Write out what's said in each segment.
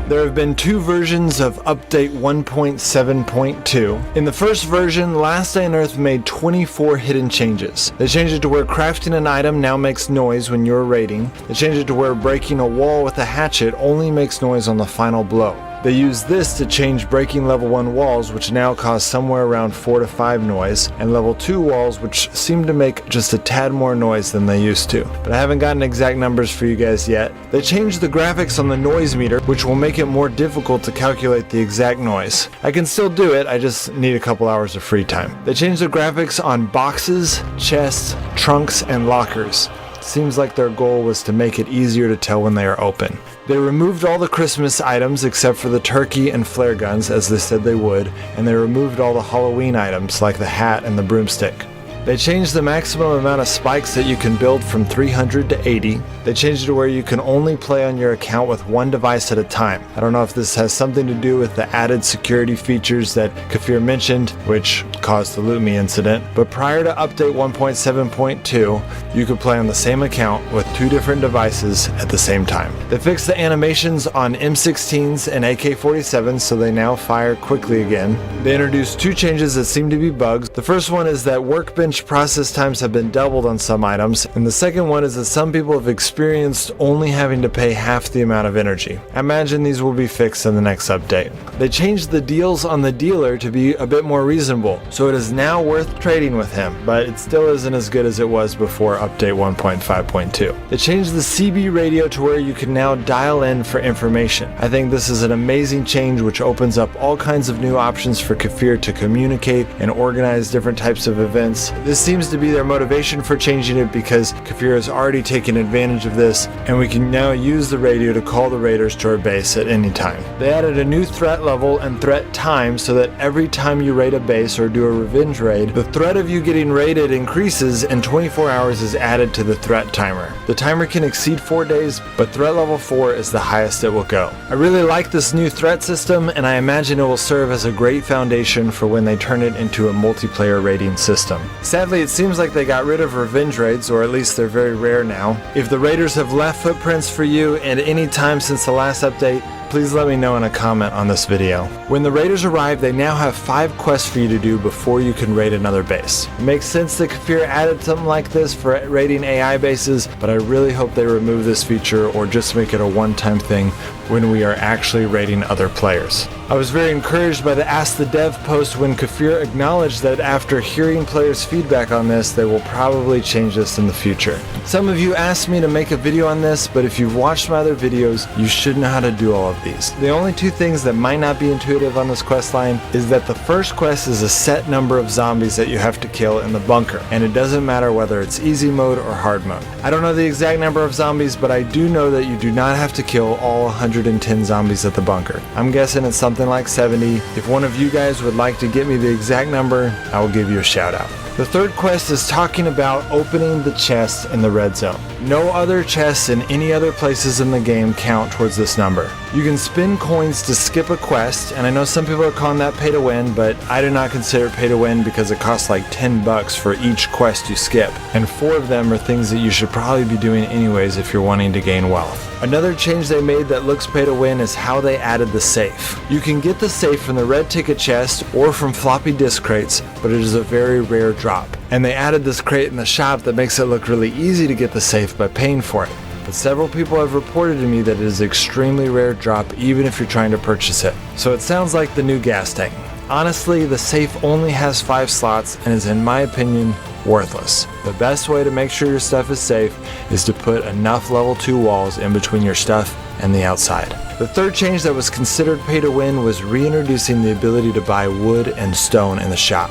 There have been two versions of update 1.7.2. In the first version, Last Day on Earth made 24 hidden changes. They changed it to where crafting an item now makes noise when you're raiding. They changed it to where breaking a wall with a hatchet only makes noise on the final blow. They used this to change breaking level 1 walls, which now cause somewhere around 4 to 5 noise, and level 2 walls, which seem to make just a tad more noise than they used to. But I haven't gotten exact numbers for you guys yet. They changed the graphics on the noise meter, which will make it more difficult to calculate the exact noise. I can still do it, I just need a couple hours of free time. They changed the graphics on boxes, chests, trunks, and lockers. Seems like their goal was to make it easier to tell when they are open. They removed all the Christmas items except for the turkey and flare guns, as they said they would, and they removed all the Halloween items like the hat and the broomstick. They changed the maximum amount of spikes that you can build from 300 to 80. They changed it to where you can only play on your account with one device at a time. I don't know if this has something to do with the added security features that Kefir mentioned, which caused the Loot Me incident, but prior to update 1.7.2, you could play on the same account with two different devices at the same time. They fixed the animations on M16s and AK-47s so they now fire quickly again. They introduced two changes that seem to be bugs. The first one is that workbench process times have been doubled on some items, and the second one is that some people have experienced only having to pay half the amount of energy. I imagine these will be fixed in the next update. They changed the deals on the dealer to be a bit more reasonable, so it is now worth trading with him, but it still isn't as good as it was before update 1.5.2. They changed the CB radio to where you can now dial in for information. I think this is an amazing change which opens up all kinds of new options for Kefir to communicate and organize different types of events. This seems to be their motivation for changing it because Kefir has already taken advantage of this, and we can now use the radio to call the raiders to our base at any time. They added a new threat level and threat time so that every time you raid a base or do a revenge raid, the threat of you getting raided increases and 24 hours is added to the threat timer. The timer can exceed 4 days, but threat level 4 is the highest it will go. I really like this new threat system, and I imagine it will serve as a great foundation for when they turn it into a multiplayer raiding system. Sadly, it seems like they got rid of revenge raids, or at least they're very rare now. If the raiders have left footprints for you at any time since the last update, please let me know in a comment on this video. When the raiders arrive, they now have 5 quests for you to do before you can raid another base. It makes sense that Kefir added something like this for raiding AI bases, but I really hope they remove this feature or just make it a one-time thing when we are actually raiding other players. I was very encouraged by the Ask the Dev post when Kefir acknowledged that after hearing players' feedback on this, they will probably change this in the future. Some of you asked me to make a video on this, but if you've watched my other videos, you should know how to do all of these. The only two things that might not be intuitive on this quest line is that the first quest is a set number of zombies that you have to kill in the bunker, and it doesn't matter whether it's easy mode or hard mode. I don't know the exact number of zombies, but I do know that you do not have to kill all 110 zombies at the bunker. I'm guessing it's something like 70. If one of you guys would like to get me the exact number, I will give you a shout out. The third quest is talking about opening the chests in the red zone. No other chests in any other places in the game count towards this number. You can spend coins to skip a quest, and I know some people are calling that pay to win, but I do not consider it pay to win because it costs like 10 bucks for each quest you skip, and 4 of them are things that you should probably be doing anyways if you're wanting to gain wealth. Another change they made that looks pay to win is how they added the safe. You can get the safe from the red ticket chest or from floppy disk crates, but it is a very rare drop. And they added this crate in the shop that makes it look really easy to get the safe by paying for it. But several people have reported to me that it is an extremely rare drop even if you're trying to purchase it. So it sounds like the new gas tank. Honestly, the safe only has 5 slots and is, in my opinion, worthless. The best way to make sure your stuff is safe is to put enough level 2 walls in between your stuff and the outside. The third change that was considered pay to win was reintroducing the ability to buy wood and stone in the shop.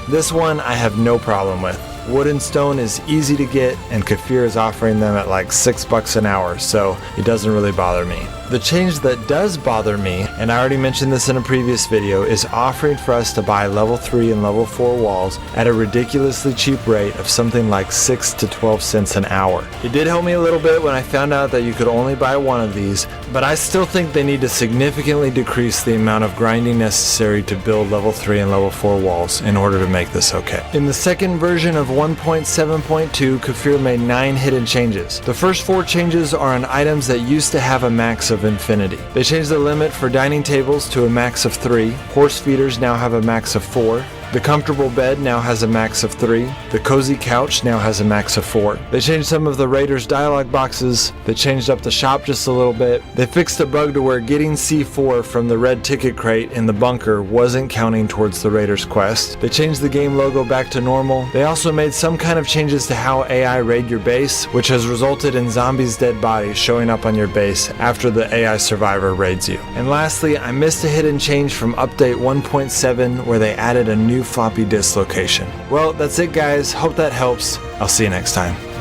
This one I have no problem with. Wood and stone is easy to get, and Kefir is offering them at like $6 an hour, so it doesn't really bother me. The change that does bother me, and I already mentioned this in a previous video, is offering for us to buy level 3 and level 4 walls at a ridiculously cheap rate of something like 6 to 12 cents an hour. It did help me a little bit when I found out that you could only buy one of these, but I still think they need to significantly decrease the amount of grinding necessary to build level 3 and level 4 walls in order to make this okay. In the second version of 1.7.2, Kefir made 9 hidden changes. The first 4 changes are on items that used to have a max of infinity. They changed the limit for dining tables to a max of 3, horse feeders now have a max of 4, the comfortable bed now has a max of 3. The cozy couch now has a max of 4. They changed some of the Raiders dialogue boxes. They changed up the shop just a little bit. They fixed a bug to where getting C4 from the red ticket crate in the bunker wasn't counting towards the Raiders quest. They changed the game logo back to normal. They also made some kind of changes to how AI raid your base, which has resulted in zombies' dead bodies showing up on your base after the AI survivor raids you. And lastly, I missed a hidden change from update 1.7 where they added a new floppy disk location. Well, that's it guys, hope that helps. I'll see you next time.